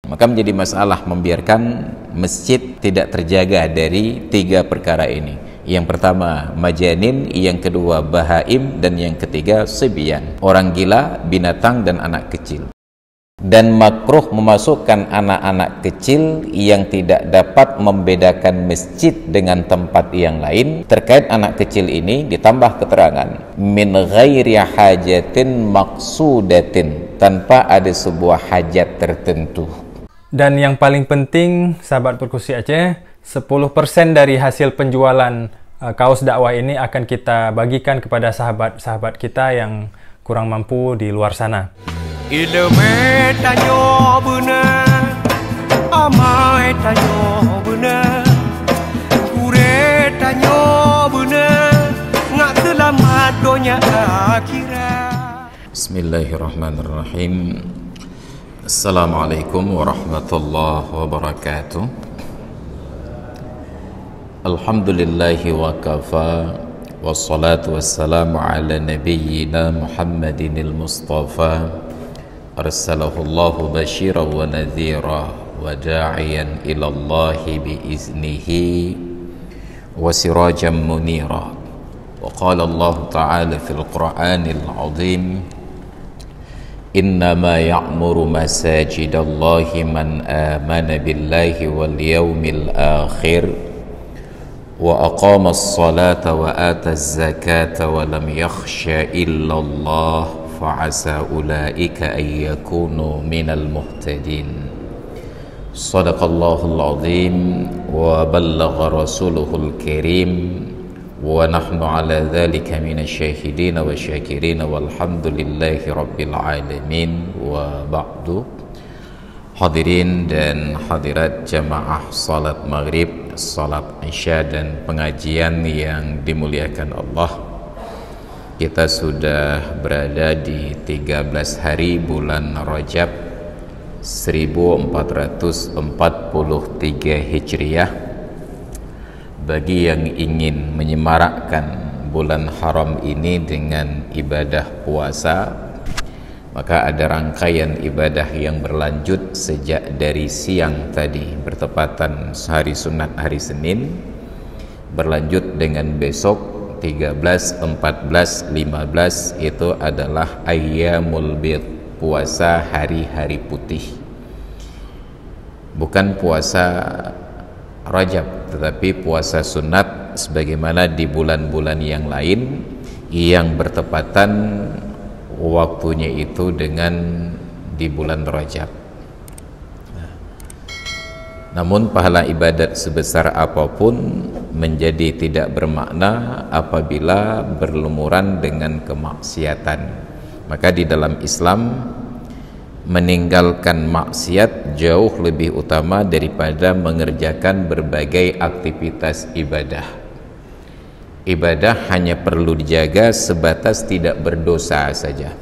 Maka menjadi masalah membiarkan masjid tidak terjaga dari tiga perkara ini. Yang pertama majanin, yang kedua bahaim, dan yang ketiga sibyan, orang gila, binatang, dan anak kecil. Dan makruh memasukkan anak-anak kecil yang tidak dapat membedakan masjid dengan tempat yang lain. Terkait anak kecil ini ditambah keterangan min ghairi hajatin maqsudatin, tanpa ada sebuah hajat tertentu. Dan yang paling penting, sahabat Perkusi Aceh, 10% dari hasil penjualan kaos dakwah ini akan kita bagikan kepada sahabat-sahabat kita yang kurang mampu di luar sana. Ilmu tanyo benar, amai tanyo benar, kure tanyo benar, ngak selamat dunia akhirat. Bismillahirrahmanirrahim. Assalamualaikum warahmatullahi wabarakatuh. Alhamdulillahi wa kafa, wassalatu wassalamu ala nabiyyina Muhammadinil Mustafa, arsalahullahu basyiran wa nadhira wa da'iyan ilallahi biiznihi wa sirajan munira. Wa qala Allah ta'ala fil Qur'anil azim, innama ya'muru masajidallahi man amana billahi wal yawmil akhir wa aqama as-salata wa ata az-zakata wa lam yakhsha illa Allah fa'asa ulaika ay yakunu minal muhtadin. Sadaqallahul azim wa ballagha rasuluhul karim wa nahnu ala dhalika minasyahidin wa syakirin walhamdulillahi rabbil alamin. Wa ba'du. Hadirin dan hadirat jamaah salat maghrib, salat isya, dan pengajian yang dimuliakan Allah, kita sudah berada di 13 hari bulan Rajab 1443 Hijriah. Bagi yang ingin menyemarakkan bulan haram ini dengan ibadah puasa, maka ada rangkaian ibadah yang berlanjut sejak dari siang tadi, bertepatan hari sunat hari Senin, berlanjut dengan besok 13, 14, 15 itu adalah ayyamul bid, puasa hari-hari putih. Bukan puasa Rajab, tetapi puasa sunat sebagaimana di bulan-bulan yang lain yang bertepatan waktunya itu dengan di bulan Rajab. Namun pahala ibadat sebesar apapun menjadi tidak bermakna apabila berlumuran dengan kemaksiatan. Maka di dalam Islam, meninggalkan maksiat jauh lebih utama daripada mengerjakan berbagai aktivitas ibadah. Ibadah hanya perlu dijaga sebatas tidak berdosa saja.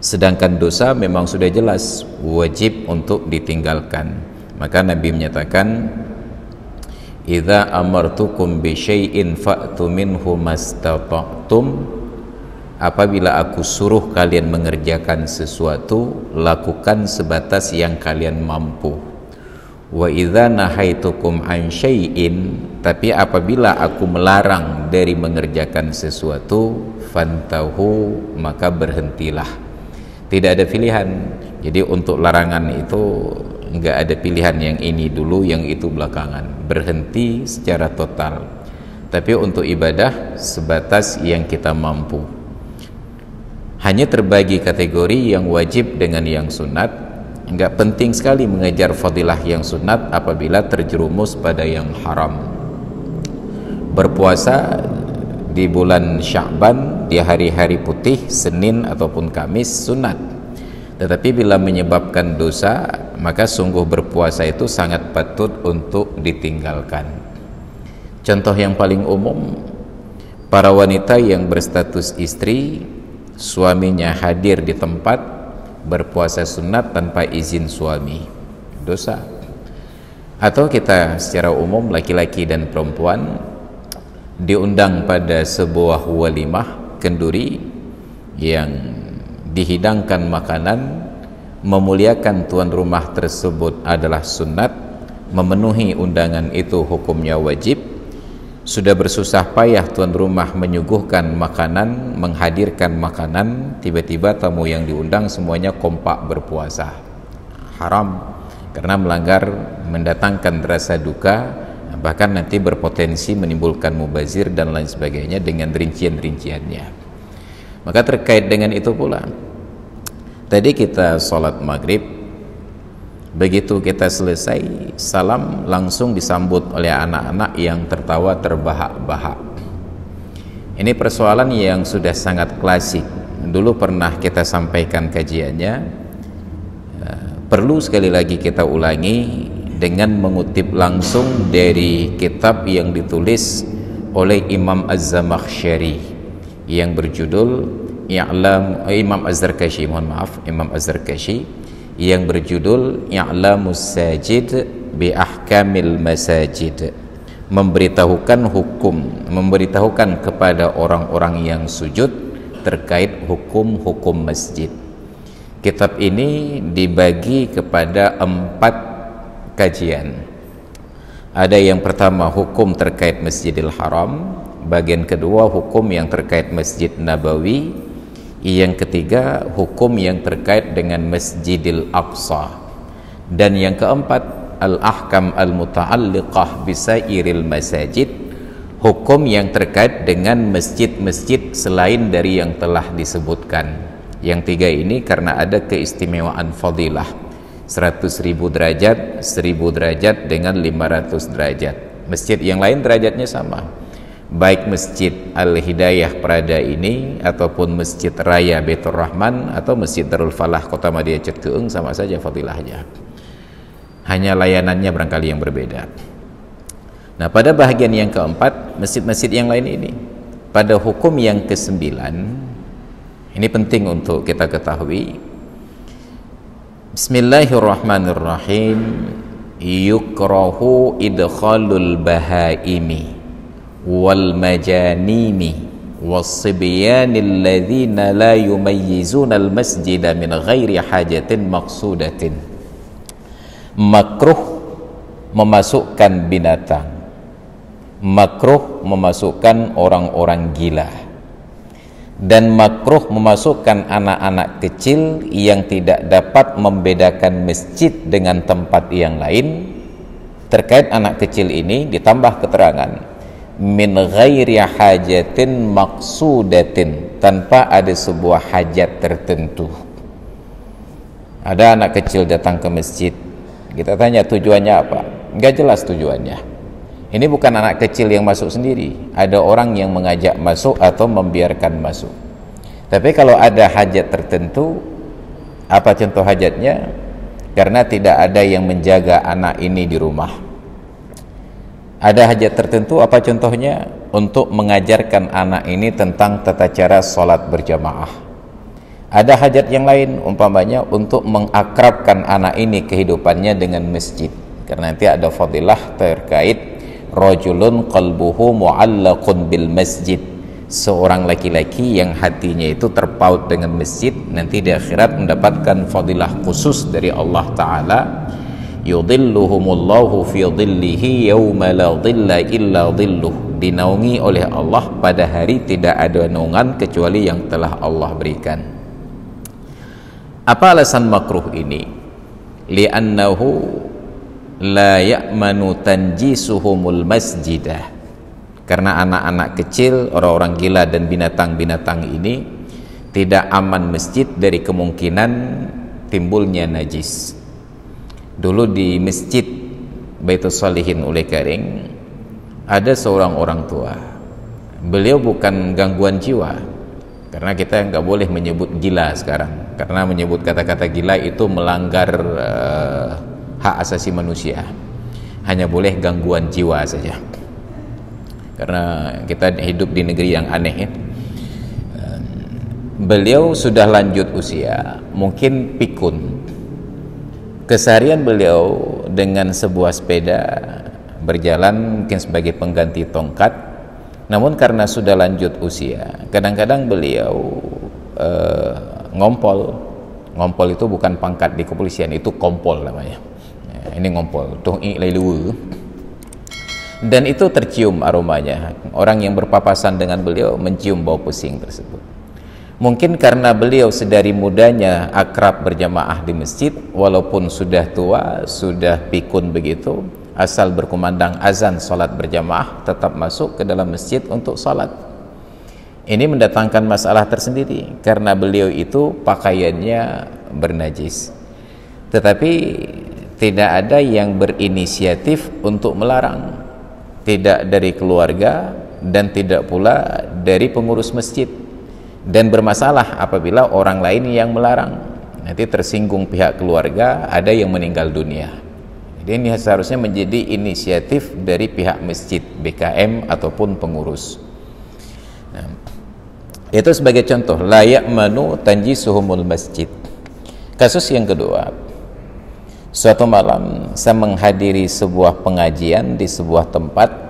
Sedangkan dosa memang sudah jelas wajib untuk ditinggalkan. Maka Nabi menyatakan, idza amartukum bi syai'in fa'tu minhu mastata'tum, apabila aku suruh kalian mengerjakan sesuatu, lakukan sebatas yang kalian mampu. Wa idza nahaitukum an syai'in, tapi apabila aku melarang dari mengerjakan sesuatu, fantahu, maka berhentilah. Tidak ada pilihan. Jadi untuk larangan itu enggak ada pilihan, yang ini dulu, yang itu belakangan. Berhenti secara total. Tapi untuk ibadah sebatas yang kita mampu. Hanya terbagi kategori yang wajib dengan yang sunat. Enggak penting sekali mengejar fadilah yang sunat apabila terjerumus pada yang haram. Berpuasa di bulan Sya'ban, di hari-hari putih, Senin ataupun Kamis, sunat. Tetapi bila menyebabkan dosa, maka sungguh berpuasa itu sangat patut untuk ditinggalkan. Contoh yang paling umum, para wanita yang berstatus istri, suaminya hadir di tempat, berpuasa sunat tanpa izin suami, dosa. Atau kita secara umum, laki-laki dan perempuan diundang pada sebuah walimah kenduri yang dihidangkan makanan, memuliakan tuan rumah tersebut adalah sunnat, memenuhi undangan itu hukumnya wajib. Sudah bersusah payah tuan rumah menyuguhkan makanan, menghadirkan makanan, tiba-tiba tamu yang diundang semuanya kompak berpuasa, haram, karena melanggar, mendatangkan rasa duka, bahkan nanti berpotensi menimbulkan mubazir dan lain sebagainya dengan rincian-rinciannya. Maka terkait dengan itu pula, tadi kita sholat maghrib, begitu kita selesai salam langsung disambut oleh anak-anak yang tertawa terbahak-bahak. Ini persoalan yang sudah sangat klasik, dulu pernah kita sampaikan kajiannya, perlu sekali lagi kita ulangi dengan mengutip langsung dari kitab yang ditulis oleh Imam Az-Zamakhsyari yang berjudul Imam Az-Zarkashi, Imam Az-Zarkashi yang berjudul I'lamus Sajid bi Ahkamil Masajid, memberitahukan hukum, memberitahukan kepada orang-orang yang sujud terkait hukum-hukum masjid. Kitab ini dibagi kepada 4 kajian. Ada yang pertama hukum terkait Masjidil Haram, bagian kedua hukum yang terkait Masjid Nabawi, yang ketiga hukum yang terkait dengan Masjidil Aqsa, dan yang keempat al-ahkam al-muta'alliqah bisairil masajid, hukum yang terkait dengan masjid-masjid selain dari yang telah disebutkan. Yang tiga ini karena ada keistimewaan fadilah, 100.000 derajat, 1000 derajat dengan 500 derajat. Masjid yang lain derajatnya sama, baik Masjid Al-Hidayah Prada ini ataupun Masjid Raya Baitur Rahman atau Masjid Darul Falah Kota Madinah Cetkeung, sama saja fadilahnya, hanya layanannya barangkali yang berbeda. Nah, pada bahagian yang keempat, masjid-masjid yang lain ini, pada hukum yang ke-9, ini penting untuk kita ketahui. Bismillahirrahmanirrahim. Yukrahu idkhalul bahaimi wal majanini was-sibyanil ladzina la yumayyizuna al-masjida min ghairi hajatin maqsudatin. Makruh memasukkan binatang, makruh memasukkan orang-orang gila, dan makruh memasukkan anak-anak kecil yang tidak dapat membedakan masjid dengan tempat yang lain. Terkait anak kecil ini ditambah keterangan min ghairi hajatin maqsudatin, tanpa ada sebuah hajat tertentu. Ada anak kecil datang ke masjid, kita tanya tujuannya apa, nggak jelas tujuannya. Ini bukan anak kecil yang masuk sendiri, ada orang yang mengajak masuk atau membiarkan masuk. Tapi kalau ada hajat tertentu, apa contoh hajatnya? Karena tidak ada yang menjaga anak ini di rumah. Ada hajat tertentu, apa contohnya? Untuk mengajarkan anak ini tentang tata cara sholat berjamaah. Ada hajat yang lain, umpamanya untuk mengakrabkan anak ini kehidupannya dengan masjid, karena nanti ada fadilah terkait rajulun qalbuhu mu'allaqun bil masjid, seorang laki-laki yang hatinya itu terpaut dengan masjid, nanti di akhirat mendapatkan fadilah khusus dari Allah Ta'ala. Yudhilluhumullahu fi dhillihi yawma la dhilla illa dhilluh, dinaungi oleh Allah pada hari tidak ada naungan kecuali yang telah Allah berikan. Apa alasan makruh ini? Li'annahu la ya'manu tanjisuhumul masjidah, karena anak-anak kecil, orang-orang gila dan binatang-binatang ini tidak aman masjid dari kemungkinan timbulnya najis. Dulu di masjid Baitul Salihin Ule Karing ada seorang orang tua, beliau bukan gangguan jiwa, karena kita nggak boleh menyebut gila sekarang, karena menyebut kata-kata gila itu melanggar hak asasi manusia. Hanya boleh gangguan jiwa saja, karena kita hidup di negeri yang aneh ya. Beliau sudah lanjut usia, mungkin pikun. Keseharian beliau dengan sebuah sepeda berjalan mungkin sebagai pengganti tongkat. Namun karena sudah lanjut usia, kadang-kadang beliau ngompol Ngompol itu bukan pangkat di kepolisian, itu kompol namanya. Ini ngompol, tuhi lailu. Dan itu tercium aromanya. Orang yang berpapasan dengan beliau mencium bau pusing tersebut. Mungkin karena beliau sedari mudanya akrab berjamaah di masjid, walaupun sudah tua, sudah pikun begitu, asal berkumandang azan salat berjamaah tetap masuk ke dalam masjid untuk salat. Ini mendatangkan masalah tersendiri karena beliau itu pakaiannya bernajis. Tetapi tidak ada yang berinisiatif untuk melarang. Tidak dari keluarga dan tidak pula dari pengurus masjid. Dan bermasalah apabila orang lain yang melarang. Nanti tersinggung pihak keluarga, ada yang meninggal dunia. Jadi ini seharusnya menjadi inisiatif dari pihak masjid, BKM ataupun pengurus. Nah, itu sebagai contoh, la ya'manu tanjisuhumul masjid. Kasus yang kedua, suatu malam saya menghadiri sebuah pengajian di sebuah tempat.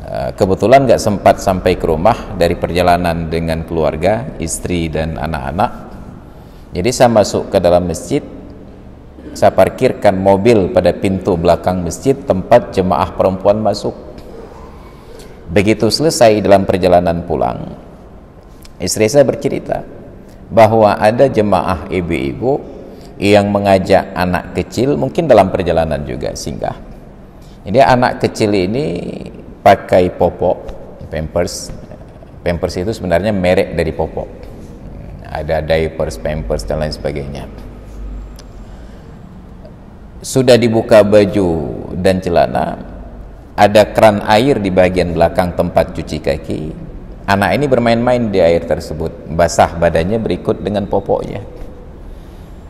Kebetulan nggak sempat sampai ke rumah dari perjalanan dengan keluarga, istri dan anak-anak. Jadi saya masuk ke dalam masjid, saya parkirkan mobil pada pintu belakang masjid tempat jemaah perempuan masuk. Begitu selesai dalam perjalanan pulang, istri saya bercerita bahwa ada jemaah ibu-ibu yang mengajak anak kecil, mungkin dalam perjalanan juga singgah. Jadi anak kecil ini pakai popok, pampers itu sebenarnya merek dari popok. Ada diapers, pampers dan lain sebagainya. Sudah dibuka baju dan celana, ada keran air di bagian belakang tempat cuci kaki. Anak ini bermain-main di air tersebut, basah badannya berikut dengan popoknya.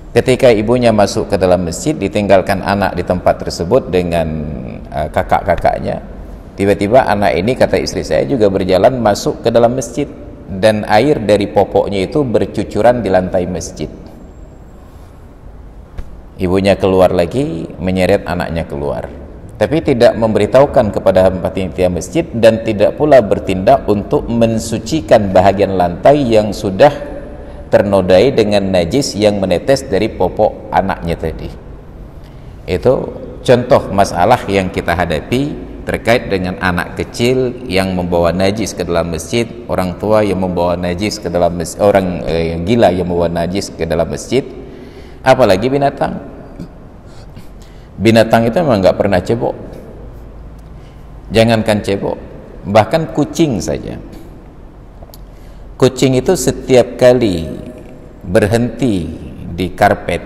Ketika ibunya masuk ke dalam masjid, ditinggalkan anak di tempat tersebut dengan kakak-kakaknya. Tiba-tiba anak ini, kata istri saya, juga berjalan masuk ke dalam masjid dan air dari popoknya itu bercucuran di lantai masjid. Ibunya keluar lagi, menyeret anaknya keluar, tapi tidak memberitahukan kepada panitia masjid dan tidak pula bertindak untuk mensucikan bahagian lantai yang sudah ternodai dengan najis yang menetes dari popok anaknya tadi. Itu contoh masalah yang kita hadapi terkait dengan anak kecil yang membawa najis ke dalam masjid, orang tua yang membawa najis ke dalam masjid, orang yang gila yang membawa najis ke dalam masjid, apalagi binatang. Binatang itu memang nggak pernah cebok. Jangankan cebok, bahkan kucing saja. Kucing itu setiap kali berhenti di karpet,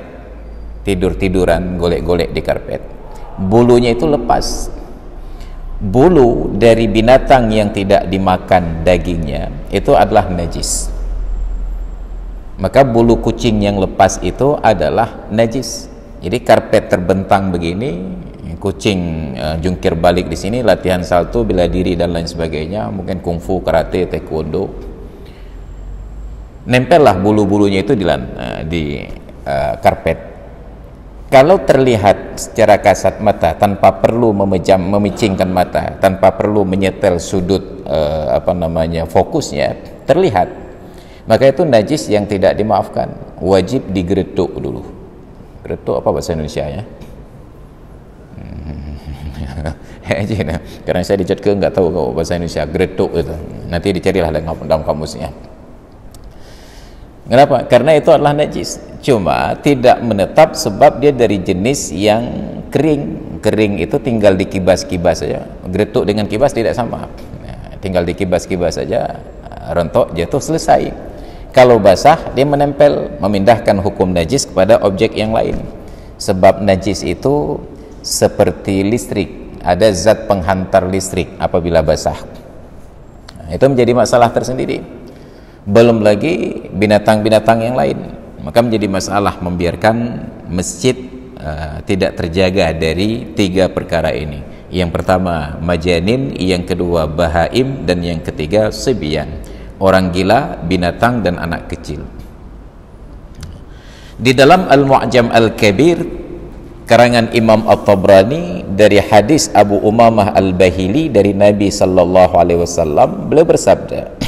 tidur-tiduran, golek-golek di karpet, bulunya itu lepas. Bulu dari binatang yang tidak dimakan dagingnya itu adalah najis. Maka bulu kucing yang lepas itu adalah najis. Jadi karpet terbentang begini, kucing jungkir balik di sini, latihan salto, bela diri dan lain sebagainya, mungkin kungfu, karate, taekwondo. Nempellah bulu-bulunya itu di karpet. Kalau terlihat secara kasat mata tanpa perlu memicingkan mata, tanpa perlu menyetel sudut fokusnya, terlihat, maka itu najis yang tidak dimaafkan, wajib digeretuk dulu. Geretuk apa bahasa Indonesia ya? Karena saya dicat ke nggak tahu bahasa Indonesia geretuk itu, nanti dicarilah dalam kamusnya. Kenapa? Karena itu adalah najis. Cuma tidak menetap sebab dia dari jenis yang kering. Kering itu tinggal dikibas-kibas saja. Geretuk dengan kibas tidak sama. Tinggal dikibas-kibas saja, rontok, jatuh, selesai. Kalau basah, dia menempel, memindahkan hukum najis kepada objek yang lain. Sebab najis itu seperti listrik, ada zat penghantar listrik apabila basah. Itu menjadi masalah tersendiri. Belum lagi binatang-binatang yang lain. Maka menjadi masalah membiarkan masjid tidak terjaga dari tiga perkara ini. Yang pertama majanin, yang kedua bahaim, dan yang ketiga sibyan, orang gila, binatang dan anak kecil. Di dalam Al-Mu'jam Al-Kabir karangan Imam At-Tabrani dari hadis Abu Umamah Al-Bahili dari Nabi sallallahu alaihi wasallam, beliau bersabda,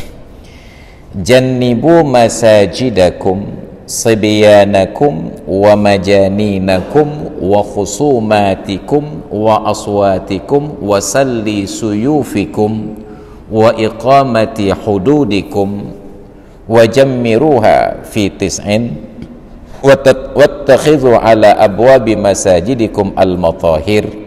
jannibu masajidakum sibyanakum wa majaninakum wa khusumatikum wa aswatikum wa salli suyufikum wa iqamati hududikum wa jammiruha fi tis'in wattakhidhu ala abwabi masajidikum al-matahir.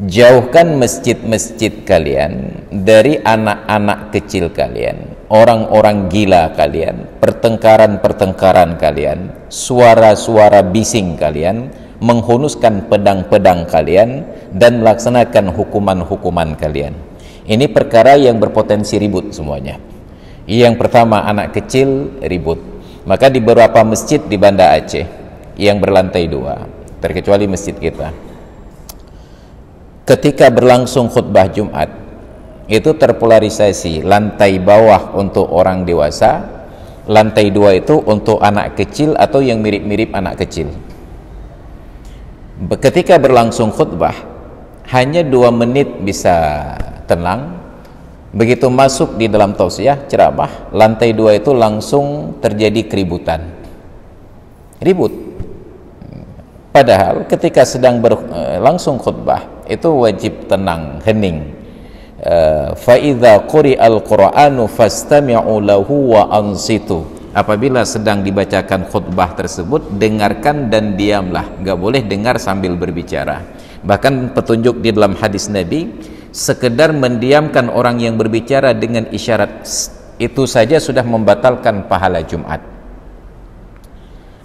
Jauhkan masjid-masjid kalian dari anak-anak kecil kalian, orang-orang gila kalian, pertengkaran-pertengkaran kalian, suara-suara bising kalian, menghunuskan pedang-pedang kalian, dan melaksanakan hukuman-hukuman kalian. Ini perkara yang berpotensi ribut semuanya. Yang pertama, anak kecil ribut. Maka di beberapa masjid di Banda Aceh yang berlantai 2, terkecuali masjid kita, ketika berlangsung khutbah Jumat, itu terpolarisasi, lantai bawah untuk orang dewasa, lantai 2 itu untuk anak kecil atau yang mirip-mirip anak kecil. Ketika berlangsung khutbah, hanya 2 menit bisa tenang. Begitu masuk di dalam tausiah ceramah, lantai 2 itu langsung terjadi keributan, ribut. Padahal ketika sedang berlangsung khutbah itu wajib tenang, hening. Fa idza quri'al qur'anu fastami'u lahu wa ansitu. Apabila sedang dibacakan khutbah tersebut, dengarkan dan diamlah. Enggak boleh dengar sambil berbicara. Bahkan petunjuk di dalam hadis Nabi, sekedar mendiamkan orang yang berbicara dengan isyarat itu saja sudah membatalkan pahala Jumat.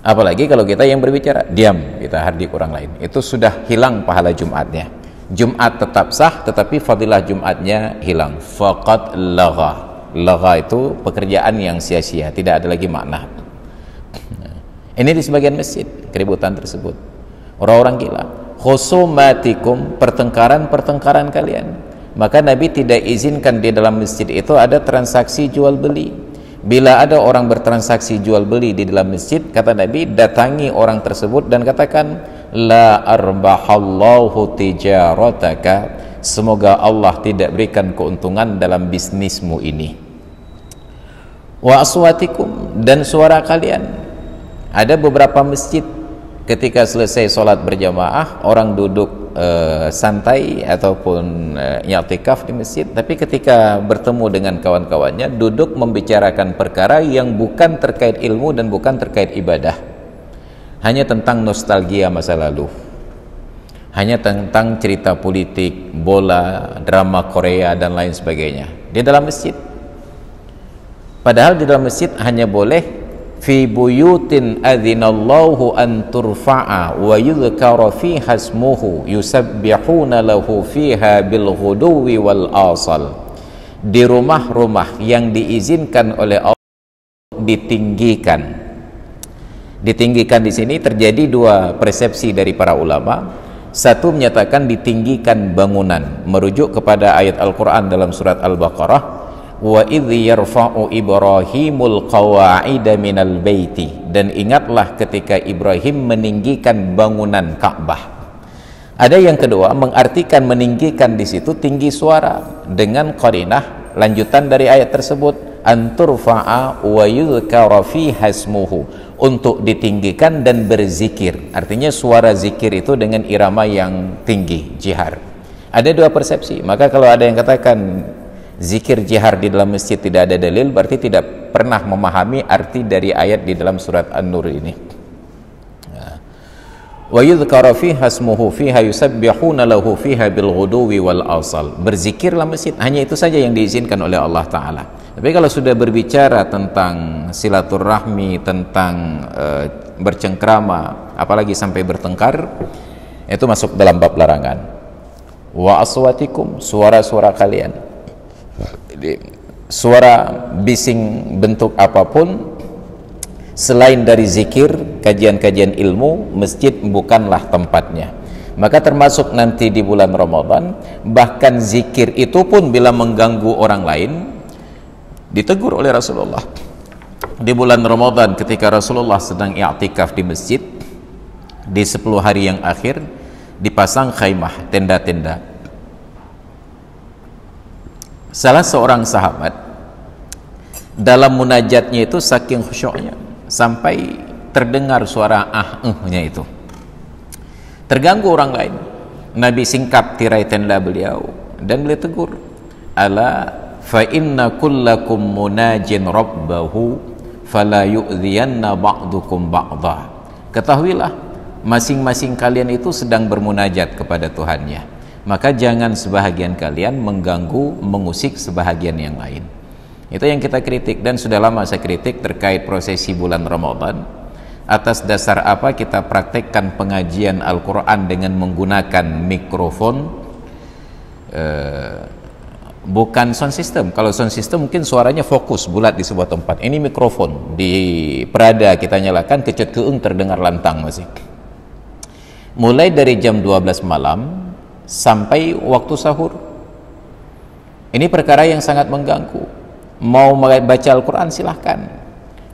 Apalagi kalau kita yang berbicara, diam, kita hardik orang lain, itu sudah hilang pahala Jumatnya. Jumat tetap sah, tetapi fadilah Jumatnya hilang. Faqad lagha. Lagha itu pekerjaan yang sia-sia, tidak ada lagi makna. Ini di sebagian masjid, keributan tersebut. Orang-orang gila. Khusumatikum, pertengkaran-pertengkaran kalian. Maka Nabi tidak izinkan di dalam masjid itu ada transaksi jual beli. Bila ada orang bertransaksi jual beli di dalam masjid, kata Nabi, datangi orang tersebut dan katakan, la arbahallahu tijarataka, semoga Allah tidak berikan keuntungan dalam bisnismu ini. Wa aswatikum, dan suara kalian. Ada beberapa masjid ketika selesai sholat berjamaah, orang duduk santai ataupun i'tikaf di masjid, tapi ketika bertemu dengan kawan-kawannya duduk membicarakan perkara yang bukan terkait ilmu dan bukan terkait ibadah, hanya tentang nostalgia masa lalu, hanya tentang cerita politik, bola, drama Korea dan lain sebagainya di dalam masjid. Padahal di dalam masjid hanya boleh fi buyutin adzinallahu an turfa'a wa yudhkara fiha ismuhu yusabbihuna lahu fiha bil ghuduwi wal asal. Di rumah-rumah yang diizinkan oleh Allah ditinggikan. Ditinggikan di sini terjadi 2 persepsi dari para ulama. Satu menyatakan ditinggikan bangunan, merujuk kepada ayat Al-Qur'an dalam surat Al-Baqarah, wa idh yarfa'u Ibrahimul qawa'ida minal baiti, dan ingatlah ketika Ibrahim meninggikan bangunan Ka'bah. Ada yang kedua mengartikan meninggikan di situ tinggi suara dengan qarinah lanjutan dari ayat tersebut, anturfa'a wa yudhkara fiha ismuhu, untuk ditinggikan dan berzikir. Artinya suara zikir itu dengan irama yang tinggi, jihar. Ada 2 persepsi. Maka kalau ada yang katakan zikir jihar di dalam masjid tidak ada dalil, berarti tidak pernah memahami arti dari ayat di dalam surat An-Nur ini. Wa yudhkara fiha ismuhu fiha yusabbihuna lahu fiha bil ghuduwi wal asal. Berzikirlah masjid, hanya itu saja yang diizinkan oleh Allah Ta'ala. Tapi kalau sudah berbicara tentang silaturahmi, tentang bercengkrama, apalagi sampai bertengkar, itu masuk dalam bab larangan. Wa aswatikum, suara-suara kalian. Jadi, suara bising bentuk apapun selain dari zikir, kajian-kajian ilmu, masjid bukanlah tempatnya. Maka termasuk nanti di bulan Ramadan, bahkan zikir itu pun bila mengganggu orang lain ditegur oleh Rasulullah. Di bulan Ramadan ketika Rasulullah sedang i'tikaf di masjid, di 10 hari yang akhir dipasang khaimah, tenda-tenda. Salah seorang sahabat dalam munajatnya itu saking khusyuknya sampai terdengar suara nya itu, terganggu orang lain. Nabi singkap tirai tenda beliau dan beliau tegur, ala fa inna kullakum munajin rabbahu fala yu'dhiyanna ba'dukum ba'dha. Ketahuilah, masing-masing kalian itu sedang bermunajat kepada Tuhannya, maka jangan sebahagian kalian mengganggu, mengusik sebahagian yang lain. Itu yang kita kritik, dan sudah lama saya kritik terkait prosesi bulan Ramadan. Atas dasar apa kita praktekkan pengajian Al-Quran dengan menggunakan mikrofon, bukan sound system. Kalau sound system mungkin suaranya fokus bulat di sebuah tempat. Ini mikrofon di perada kita nyalakan, kecut keung terdengar lantang masih. Mulai dari jam 12 malam sampai waktu sahur. Ini perkara yang sangat mengganggu. Mau baca Al-Quran silahkan.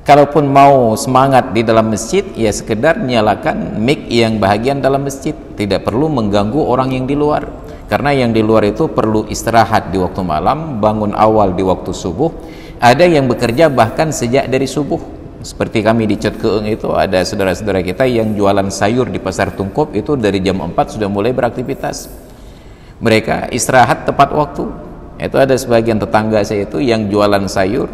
Kalaupun mau semangat di dalam masjid, ya sekedar nyalakan mic yang bahagian dalam masjid, tidak perlu mengganggu orang yang di luar. Karena yang di luar itu perlu istirahat di waktu malam, bangun awal di waktu subuh. Ada yang bekerja bahkan sejak dari subuh. Seperti kami di Cot Keung itu ada saudara-saudara kita yang jualan sayur di Pasar Tungkup, itu dari jam 4 sudah mulai beraktivitas. Mereka istirahat tepat waktu. Itu ada sebagian tetangga saya itu yang jualan sayur,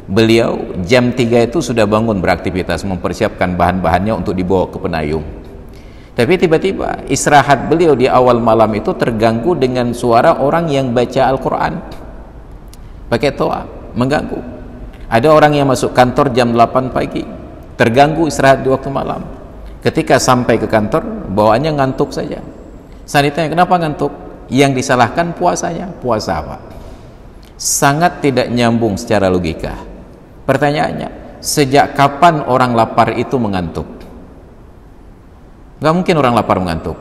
beliau jam 3 itu sudah bangun beraktivitas, mempersiapkan bahan-bahannya untuk dibawa ke Penayung. Tapi tiba-tiba istirahat beliau di awal malam itu terganggu dengan suara orang yang baca Al-Quran pakai toa, mengganggu. Ada orang yang masuk kantor jam 8 pagi, terganggu istirahat di waktu malam. Ketika sampai ke kantor, bawaannya ngantuk saja. Saya ditanya, kenapa ngantuk? Yang disalahkan puasanya. Puasa apa? Sangat tidak nyambung secara logika. Pertanyaannya, sejak kapan orang lapar itu mengantuk? Gak mungkin orang lapar mengantuk.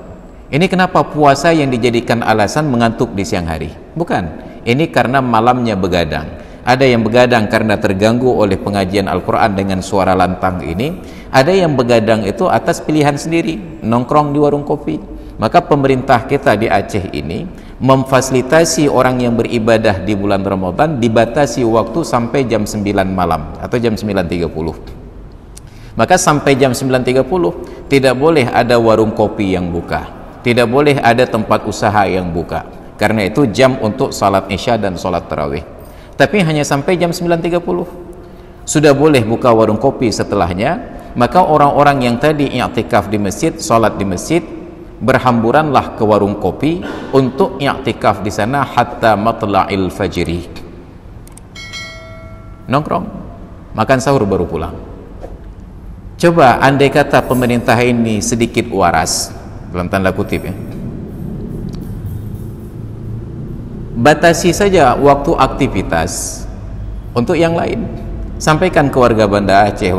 Ini kenapa puasa yang dijadikan alasan mengantuk di siang hari? Bukan. Ini karena malamnya begadang. Ada yang begadang karena terganggu oleh pengajian Al-Quran dengan suara lantang ini. Ada yang begadang itu atas pilihan sendiri, nongkrong di warung kopi. Maka pemerintah kita di Aceh ini memfasilitasi orang yang beribadah di bulan Ramadan dibatasi waktu sampai jam 9 malam atau jam 9.30. Maka sampai jam 9.30 tidak boleh ada warung kopi yang buka, tidak boleh ada tempat usaha yang buka, karena itu jam untuk salat isya dan salat tarawih. Tapi hanya sampai jam 9.30 sudah boleh buka warung kopi setelahnya. Maka orang-orang yang tadi i'tikaf di masjid, salat di masjid, berhamburanlah ke warung kopi untuk i'tikaf di sana hatta matla'il fajri. Nongkrong, makan sahur baru pulang. Coba andai kata pemerintah ini sedikit waras, dalam tanda kutip ya, batasi saja waktu aktivitas untuk yang lain. Sampaikan ke warga Banda Aceh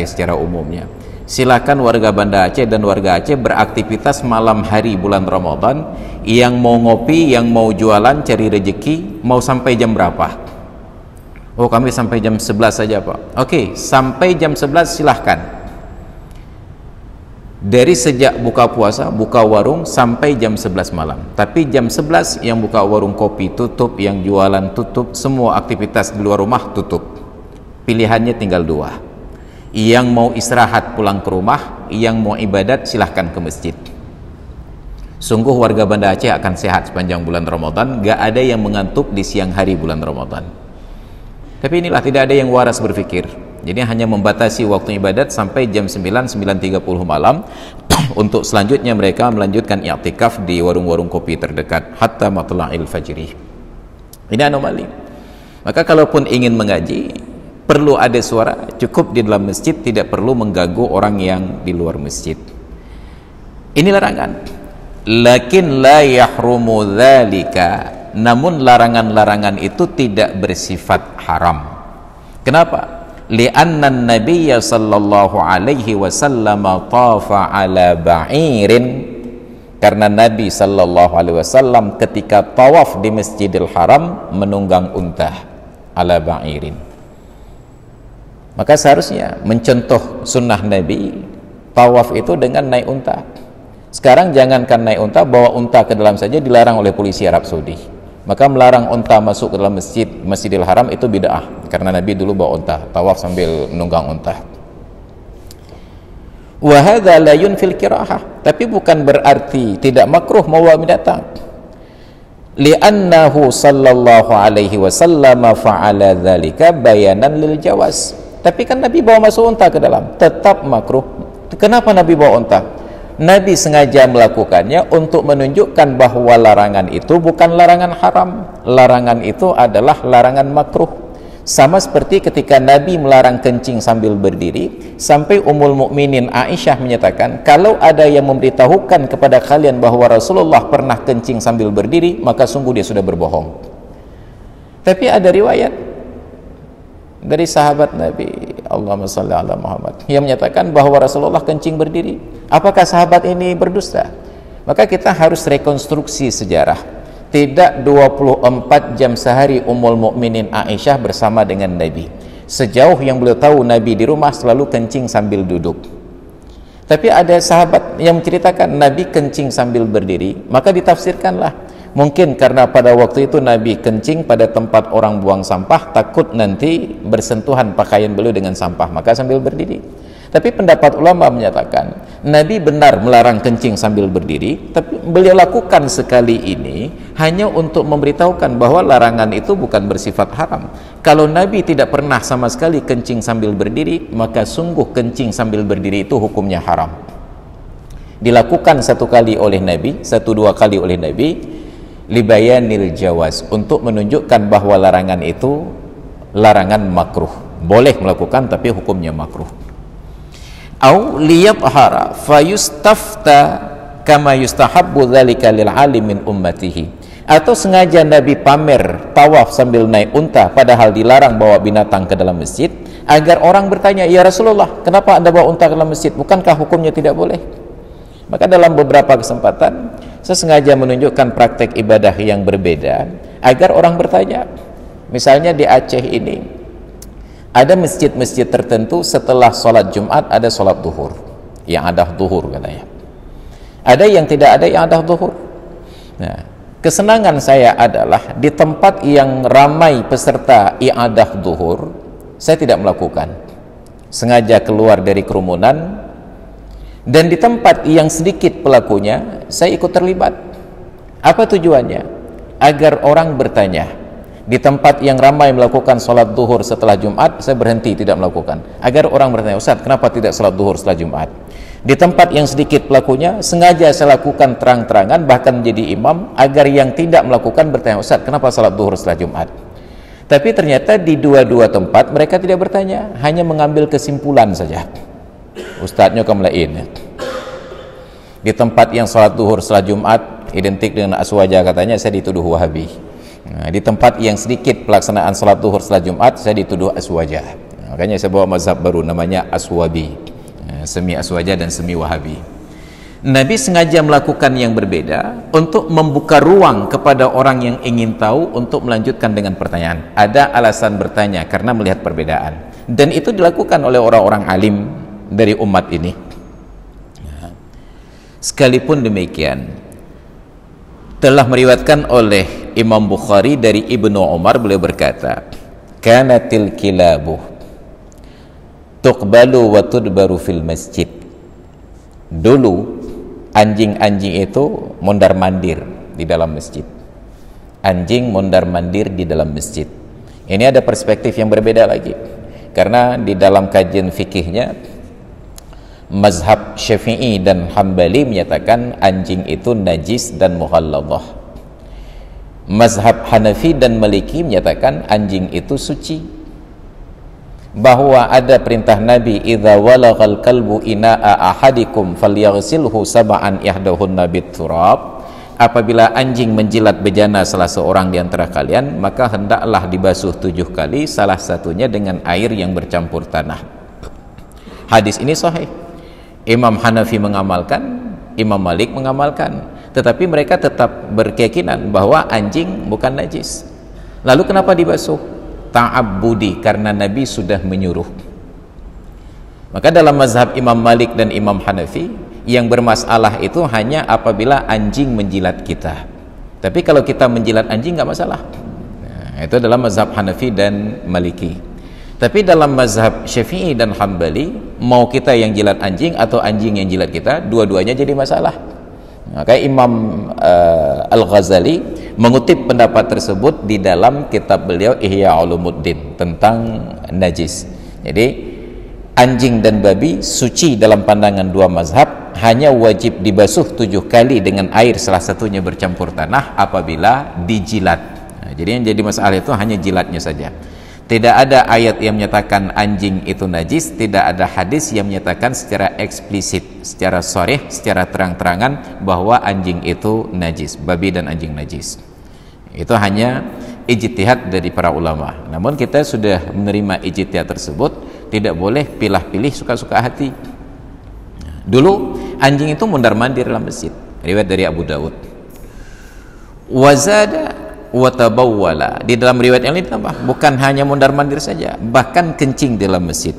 secara umumnya, silakan warga Banda Aceh dan warga Aceh beraktivitas malam hari bulan Ramadan. Yang mau ngopi, yang mau jualan, cari rezeki, mau sampai jam berapa? Oh, kami sampai jam 11 saja Pak. Oke, sampai jam 11 silahkan. Dari sejak buka puasa, buka warung sampai jam 11 malam. Tapi jam 11 yang buka warung kopi tutup, yang jualan tutup, semua aktivitas di luar rumah tutup. Pilihannya tinggal dua. Yang mau istirahat pulang ke rumah, yang mau ibadat silahkan ke masjid. Sungguh warga Banda Aceh akan sehat sepanjang bulan Ramadan. Gak ada yang mengantuk di siang hari bulan Ramadan. Tapi inilah, tidak ada yang waras berpikir. Jadi hanya membatasi waktu ibadat sampai jam 9.30 malam. Untuk selanjutnya mereka melanjutkan i'tikaf di warung-warung kopi terdekat hatta matla'il fajri. Ini anomali. Maka kalaupun ingin mengaji, perlu ada suara, cukup di dalam masjid, tidak perlu mengganggu orang yang di luar masjid. Ini larangan. Lakin la yahrumu dzalika, namun larangan-larangan itu tidak bersifat haram. Kenapa? Li'anna an-nabiyya sallallahu alaihi wasallam tafa ala ba'irin, karena Nabi sallallahu alaihi wasallam ketika tawaf di Masjidil Haram menunggang unta ala ba'irin. Maka seharusnya mencontoh sunnah Nabi, tawaf itu dengan naik unta. Sekarang jangankan naik unta, bawa unta ke dalam saja dilarang oleh polisi Arab Saudi. Maka melarang unta masuk ke dalam Masjidil Haram itu bid'ah. karena Nabi dulu bawa unta, tawaf sambil menunggang unta. Wa hadza la yunfil kirahah, tapi bukan berarti tidak makruh membawa binatang. Li'annahu sallallahu alaihi wasallam fa'ala dzalika bayanan lil jawaz. Tapi kan Nabi bawa masuk unta ke dalam, tetap makruh. Kenapa Nabi bawa unta? Nabi sengaja melakukannya untuk menunjukkan bahwa larangan itu bukan larangan haram. Larangan itu adalah larangan makruh. Sama seperti ketika Nabi melarang kencing sambil berdiri, sampai Ummul Mukminin Aisyah menyatakan, kalau ada yang memberitahukan kepada kalian bahwa Rasulullah pernah kencing sambil berdiri, maka sungguh dia sudah berbohong. Tapi ada riwayat dari sahabat Nabi, Allahumma shalli ala Muhammad, yang menyatakan bahwa Rasulullah kencing berdiri. Apakah sahabat ini berdusta? Maka kita harus rekonstruksi sejarah. Tidak 24 jam sehari Ummul Mukminin Aisyah bersama dengan Nabi. Sejauh yang beliau tahu, Nabi di rumah selalu kencing sambil duduk. Tapi ada sahabat yang menceritakan Nabi kencing sambil berdiri, maka ditafsirkanlah, mungkin karena pada waktu itu Nabi kencing pada tempat orang buang sampah, takut nanti bersentuhan pakaian beliau dengan sampah, maka sambil berdiri. Tapi pendapat ulama menyatakan Nabi benar melarang kencing sambil berdiri, tapi beliau lakukan sekali ini hanya untuk memberitahukan bahwa larangan itu bukan bersifat haram. Kalau Nabi tidak pernah sama sekali kencing sambil berdiri, maka sungguh kencing sambil berdiri itu hukumnya haram. Dilakukan satu kali oleh Nabi, dua kali oleh Nabi, libayanil jawaz, untuk menunjukkan bahwa larangan itu larangan makruh. Boleh melakukan tapi hukumnya makruh. Au liyadhara fayustafta kama yustahabbu dzalika lil alim min ummatihi, atau sengaja Nabi pamer tawaf sambil naik unta padahal dilarang bawa binatang ke dalam masjid, agar orang bertanya, ya Rasulullah, kenapa Anda bawa unta ke dalam masjid, bukankah hukumnya tidak boleh? Maka dalam beberapa kesempatan saya sengaja menunjukkan praktek ibadah yang berbeda agar orang bertanya. Misalnya di Aceh ini ada masjid-masjid tertentu setelah sholat Jumat ada sholat duhur, yang ada duhur katanya. Ada yang tidak ada yang ada duhur. Nah, kesenangan saya adalah di tempat yang ramai peserta i'adah duhur, saya tidak melakukan. Sengaja keluar dari kerumunan, dan di tempat yang sedikit pelakunya, saya ikut terlibat. Apa tujuannya? Agar orang bertanya. Di tempat yang ramai melakukan sholat duhur setelah Jumat, saya berhenti tidak melakukan, agar orang bertanya, Ustaz, kenapa tidak sholat duhur setelah Jumat? Di tempat yang sedikit pelakunya, sengaja saya lakukan terang-terangan, bahkan menjadi imam, agar yang tidak melakukan bertanya, Ustaz, kenapa sholat duhur setelah Jumat? Tapi ternyata di dua-dua tempat mereka tidak bertanya, hanya mengambil kesimpulan saja. Ustadznya kemlain. Di tempat yang sholat duhur setelah Jumat identik dengan aswaja, katanya, saya dituduh Wahabi. Nah, di tempat yang sedikit pelaksanaan salat duhur setelah Jumat, saya dituduh aswajah. Nah, makanya saya bawa mazhab baru namanya aswabi, semi aswajah dan semi wahabi. Nabi sengaja melakukan yang berbeda untuk membuka ruang kepada orang yang ingin tahu untuk melanjutkan dengan pertanyaan. Ada alasan bertanya karena melihat perbedaan, dan itu dilakukan oleh orang-orang alim dari umat ini. Nah, sekalipun demikian, telah meriwayatkan oleh Imam Bukhari dari Ibnu Umar, beliau berkata, kanatil kilabu tuqbalu wa tudbaru fil masjid. Dulu anjing-anjing itu mondar-mandir di dalam masjid. Anjing mondar-mandir di dalam masjid. Ini ada perspektif yang berbeda lagi, karena di dalam kajian fikihnya mazhab Syafi'i dan Hambali menyatakan anjing itu najis dan mughalladhah. Mazhab Hanafi dan Maliki menyatakan anjing itu suci. Bahwa ada perintah Nabi, idza walaghal kalbu ina'a ahadikum falyaghsilhu sab'an yahdahunna bit-turab. Apabila anjing menjilat bejana salah seorang di antara kalian, maka hendaklah dibasuh 7 kali, salah satunya dengan air yang bercampur tanah. Hadis ini sahih. Imam Hanafi mengamalkan, Imam Malik mengamalkan, tetapi mereka tetap berkeyakinan bahwa anjing bukan najis. Lalu kenapa dibasuh? Ta'abbudi, karena Nabi sudah menyuruh. Maka dalam mazhab Imam Malik dan Imam Hanafi, yang bermasalah itu hanya apabila anjing menjilat kita. Tapi kalau kita menjilat anjing nggak masalah. Nah, Itu dalam mazhab Hanafi dan Maliki. Tapi dalam mazhab Syafi'i dan Hambali, mau kita yang jilat anjing atau anjing yang jilat kita, dua-duanya jadi masalah. Maka Imam Al-Ghazali mengutip pendapat tersebut di dalam kitab beliau Ihya Ulumuddin tentang najis. Jadi anjing dan babi suci dalam pandangan dua mazhab, hanya wajib dibasuh 7 kali dengan air salah satunya bercampur tanah apabila dijilat. Nah, jadi yang jadi masalah itu hanya jilatnya saja. Tidak ada ayat yang menyatakan anjing itu najis, tidak ada hadis yang menyatakan secara eksplisit, secara sharih, secara terang-terangan bahwa anjing itu najis, babi dan anjing najis. Itu hanya ijtihad dari para ulama. Namun kita sudah menerima ijtihad tersebut, tidak boleh pilah-pilih suka-suka hati. Dulu anjing itu mondar-mandir dalam masjid. Riwayat dari Abu Dawud. Wazada wa tabawwala. Di dalam riwayat yang lain ditambah, bukan hanya mondar-mandir saja, bahkan kencing dalam masjid.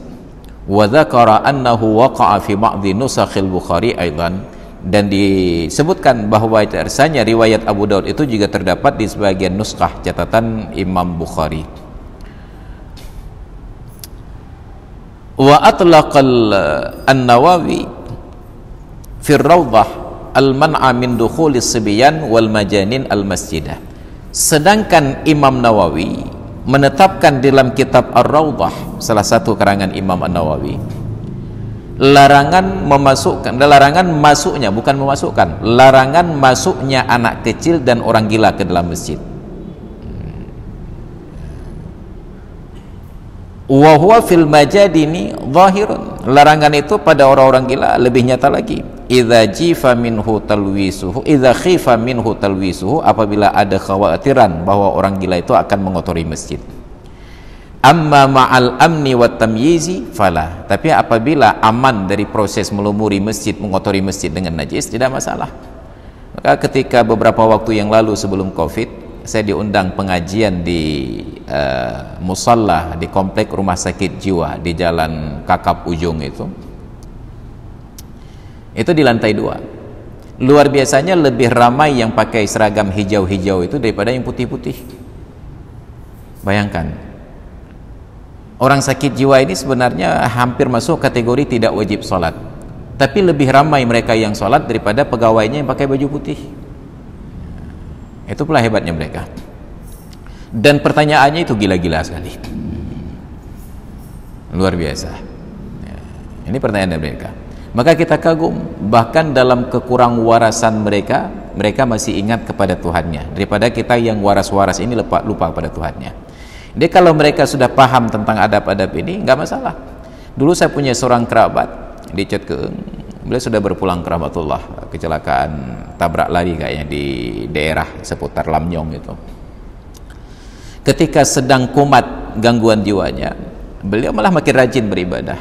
Wa dzakara annahu waqa'a fi ba'dhi nusakhil Bukhari aidan, dan disebutkan bahwa rasanya riwayat Abu Daud itu juga terdapat di sebagian nuskah catatan Imam Bukhari. Wa atlaqal an-Nawawi fi ar-Rawdah al-man'a min dukhulis sibyan wal majanin al-masjidah. Sedangkan Imam Nawawi menetapkan dalam kitab Ar-Rawdah, salah satu karangan Imam An-Nawawi, larangan masuknya, bukan memasukkan, larangan masuknya anak kecil dan orang gila ke dalam masjid. Wa huwa fil majadini zahirun. Larangan itu pada orang-orang gila lebih nyata lagi. Idza jifa minhu talwisuhu, idza khifa minhu talwisuhu, apabila ada kekhawatiran bahwa orang gila itu akan mengotori masjid. Amma ma'al amni wat tamyizi fala. Tapi apabila aman dari proses melumuri masjid, mengotori masjid dengan najis, tidak masalah. Maka ketika beberapa waktu yang lalu sebelum Covid, saya diundang pengajian di musalla di komplek rumah sakit jiwa di Jalan Kakap Ujung itu di lantai 2. Luar biasanya lebih ramai yang pakai seragam hijau-hijau itu daripada yang putih-putih. Bayangkan, orang sakit jiwa ini sebenarnya hampir masuk kategori tidak wajib sholat, tapi lebih ramai mereka yang sholat daripada pegawainya yang pakai baju putih. Itu pula hebatnya mereka. Dan pertanyaannya itu gila-gila sekali, luar biasa. Ini pertanyaan dari mereka. Maka kita kagum, bahkan dalam kekurang warasan mereka masih ingat kepada Tuhannya, daripada kita yang waras-waras ini lupa pada Tuhannya. Jadi kalau mereka sudah paham tentang adab-adab ini, nggak masalah. Dulu saya punya seorang kerabat di Cetkeeng, beliau sudah berpulang ke rahmatullah, kecelakaan tabrak lari kayaknya di daerah seputar Lamnyong itu. Ketika sedang kumat gangguan jiwanya, beliau malah makin rajin beribadah.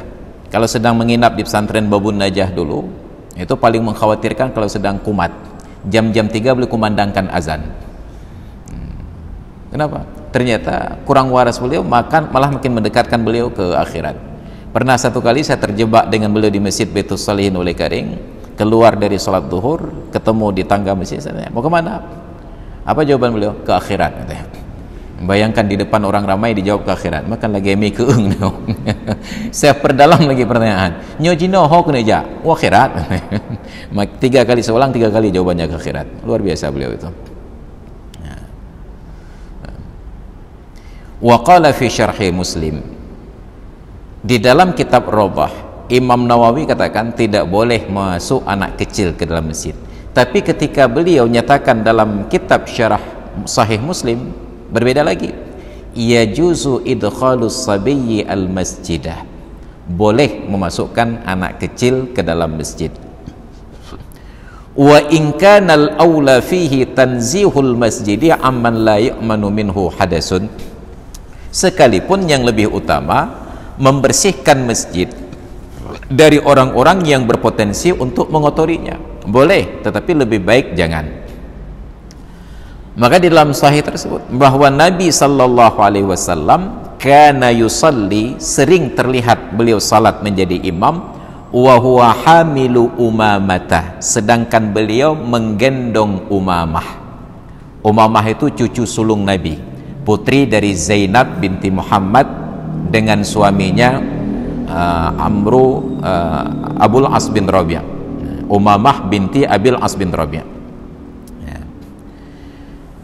Kalau sedang menginap di pesantren Babun Najah dulu, itu paling mengkhawatirkan kalau sedang kumat. Jam-jam 3 beliau kumandangkan azan. Kenapa? Ternyata kurang waras beliau, malah makin mendekatkan beliau ke akhirat. Pernah satu kali saya terjebak dengan beliau di Masjid Baitus Salihin Oleh Karing, keluar dari sholat duhur, ketemu di tangga masjid, saya tanya, mau kemana? Apa jawaban beliau? Ke akhirat, katanya. Bayangkan di depan orang ramai dijawab ke akhirat, makan lagi mi keung. Saya perdalam lagi pertanyaan, nyojino hok neja wa akhirat. 3 kali seulang, 3 kali jawabannya ke akhirat. Luar biasa beliau itu. Wa qala fi syarhi Muslim, di dalam kitab Rawdah, Imam Nawawi katakan tidak boleh masuk anak kecil ke dalam masjid. Tapi ketika beliau nyatakan dalam kitab syarah Sahih Muslim, berbeda lagi. Yajuzu idkhalus sabiyyi al masjidah, boleh memasukkan anak kecil ke dalam masjid. Wa in kana al aula fihi tanzihul masjidi amman la yu'manu minhu hadasun, sekalipun yang lebih utama membersihkan masjid dari orang-orang yang berpotensi untuk mengotorinya, boleh, tetapi lebih baik jangan. Maka di dalam sahih tersebut bahwa Nabi sallallahu alaihi wasallam kana yusalli, sering terlihat beliau salat menjadi imam, wa huwa hamilu umamata, sedangkan beliau menggendong Umamah. Umamah itu cucu sulung Nabi, putri dari Zainab binti Muhammad dengan suaminya Abul As bin Rabi', Umamah binti Abil As bin Rabi'.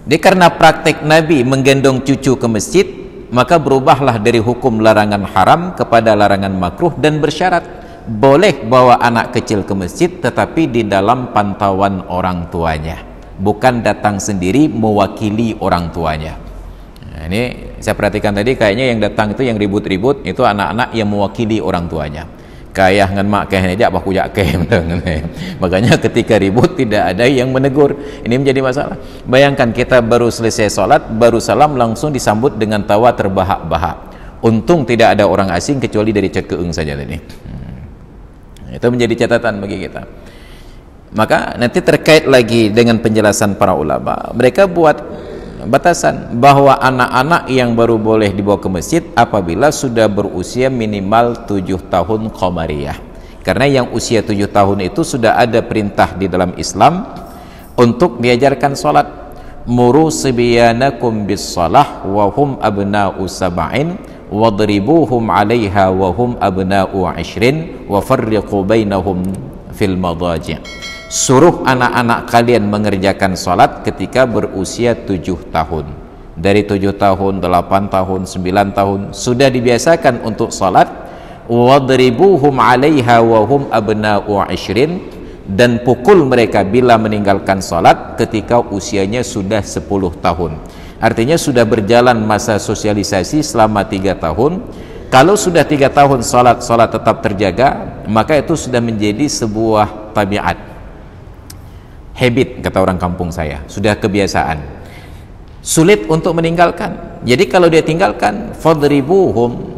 Jadi karena praktek Nabi menggendong cucu ke masjid, maka berubahlah dari hukum larangan haram kepada larangan makruh, dan bersyarat boleh bawa anak kecil ke masjid tetapi di dalam pantauan orang tuanya, bukan datang sendiri mewakili orang tuanya. Nah, ini saya perhatikan tadi kayaknya yang datang itu yang ribut-ribut itu anak-anak yang mewakili orang tuanya. Kayah ngan mak kayah aja apa kujak kayah. Makanya ketika ribut tidak ada yang menegur. Ini menjadi masalah. Bayangkan kita baru selesai sholat, baru salam langsung disambut dengan tawa terbahak-bahak. Untung tidak ada orang asing kecuali dari Cekeung saja tadi. Itu menjadi catatan bagi kita. Maka nanti terkait lagi dengan penjelasan para ulama, mereka buat batasan bahwa anak-anak yang baru boleh dibawa ke masjid apabila sudah berusia minimal 7 tahun qamariyah. Karena yang usia 7 tahun itu sudah ada perintah di dalam Islam untuk diajarkan salat. Muru sibyanakum bis salah wa hum abna'u sab'in wadribuhum 'alaiha wa hum abna'u 'ishrin wa farriqu bainahum fil madaji'. Suruh anak-anak kalian mengerjakan salat ketika berusia 7 tahun. Dari 7 tahun, 8 tahun, 9 tahun sudah dibiasakan untuk salat. Wadribuhum 'alaiha wa hum abna'u 'ishrin, dan pukul mereka bila meninggalkan salat ketika usianya sudah 10 tahun. Artinya sudah berjalan masa sosialisasi selama 3 tahun. Kalau sudah 3 tahun salat tetap terjaga, maka itu sudah menjadi sebuah tabiat, habit kata orang kampung saya, sudah kebiasaan, sulit untuk meninggalkan. Jadi kalau dia tinggalkan, fadribuhum,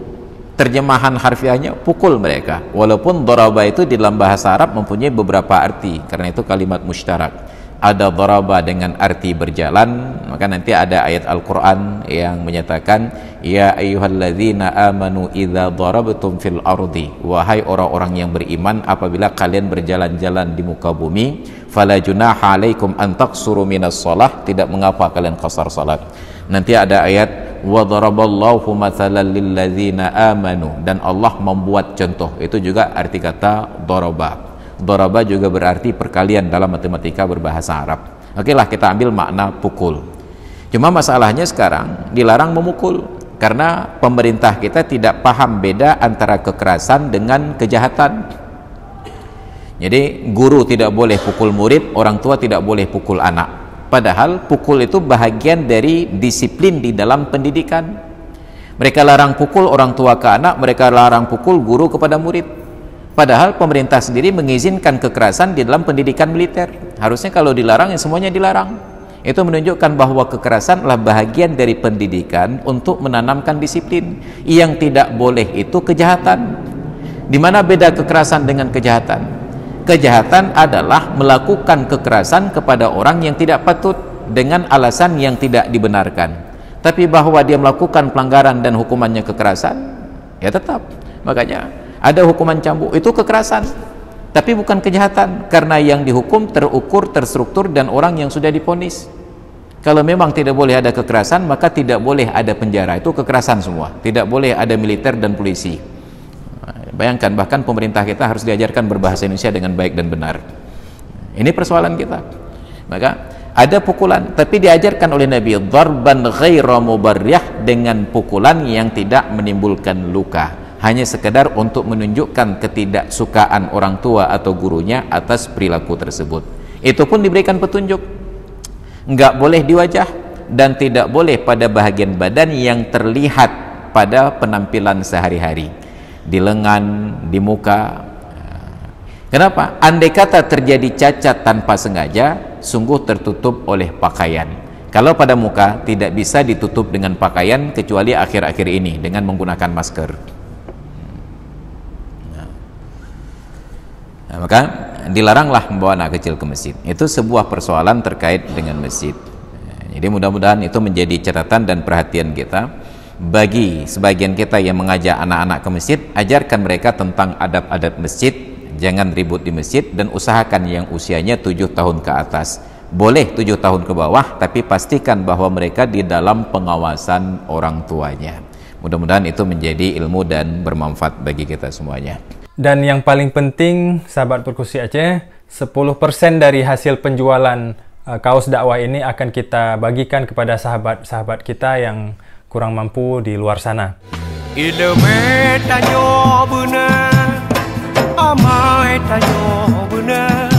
terjemahan harfiahnya pukul mereka. Walaupun daraba itu di dalam bahasa Arab mempunyai beberapa arti, karena itu kalimat mushtarak. Ada daraba dengan arti berjalan, maka nanti ada ayat Al-Quran yang menyatakan ya ayyuhalladzina amanu idza darabtum fil ardi, wahai orang-orang yang beriman apabila kalian berjalan-jalan di muka bumi, fala junaha alaikum an taqsuru minas shalah, tidak mengapa kalian qasar salat. Nanti ada ayat wa daraballahu mathalan lil ladzina amanu, dan Allah membuat contoh, itu juga arti kata daraba. Daraba juga berarti perkalian dalam matematika berbahasa Arab. Oke lah, kita ambil makna pukul. Cuma masalahnya sekarang dilarang memukul karena pemerintah kita tidak paham beda antara kekerasan dengan kejahatan. Jadi guru tidak boleh pukul murid, orang tua tidak boleh pukul anak. Padahal pukul itu bahagian dari disiplin di dalam pendidikan. Mereka larang pukul orang tua ke anak, mereka larang pukul guru kepada murid. Padahal pemerintah sendiri mengizinkan kekerasan di dalam pendidikan militer. Harusnya kalau dilarang ya semuanya dilarang. Itu menunjukkan bahwa kekerasan adalah bahagian dari pendidikan untuk menanamkan disiplin. Yang tidak boleh itu kejahatan. Di mana beda kekerasan dengan kejahatan? Kejahatan adalah melakukan kekerasan kepada orang yang tidak patut dengan alasan yang tidak dibenarkan. Tapi bahwa dia melakukan pelanggaran dan hukumannya kekerasan, ya tetap. Makanya ada hukuman cambuk, itu kekerasan, tapi bukan kejahatan, karena yang dihukum terukur, terstruktur, dan orang yang sudah diponis. Kalau memang tidak boleh ada kekerasan, maka tidak boleh ada penjara, itu kekerasan semua. Tidak boleh ada militer dan polisi. Bayangkan, bahkan pemerintah kita harus diajarkan berbahasa Indonesia dengan baik dan benar. Ini persoalan kita. Maka ada pukulan, tapi diajarkan oleh Nabi darban ghaira mubarrih, dengan pukulan yang tidak menimbulkan luka, hanya sekedar untuk menunjukkan ketidaksukaan orang tua atau gurunya atas perilaku tersebut. Itu pun diberikan petunjuk, nggak boleh di wajah dan tidak boleh pada bahagian badan yang terlihat pada penampilan sehari-hari, di lengan, di muka. Kenapa? Andai kata terjadi cacat tanpa sengaja, sungguh tertutup oleh pakaian. Kalau pada muka tidak bisa ditutup dengan pakaian kecuali akhir-akhir ini dengan menggunakan masker. Nah, maka dilaranglah membawa anak kecil ke masjid. Itu sebuah persoalan terkait dengan masjid. Jadi mudah-mudahan itu menjadi catatan dan perhatian kita. Bagi sebagian kita yang mengajak anak-anak ke masjid, ajarkan mereka tentang adab-adab masjid. Jangan ribut di masjid, dan usahakan yang usianya 7 tahun ke atas. Boleh 7 tahun ke bawah, tapi pastikan bahwa mereka di dalam pengawasan orang tuanya. Mudah-mudahan itu menjadi ilmu dan bermanfaat bagi kita semuanya. Dan yang paling penting, sahabat Perkusi Aceh, 10% dari hasil penjualan kaos dakwah ini akan kita bagikan kepada sahabat-sahabat kita yang kurang mampu di luar sana. Ilmu tanyo benar, amai tanyo benar.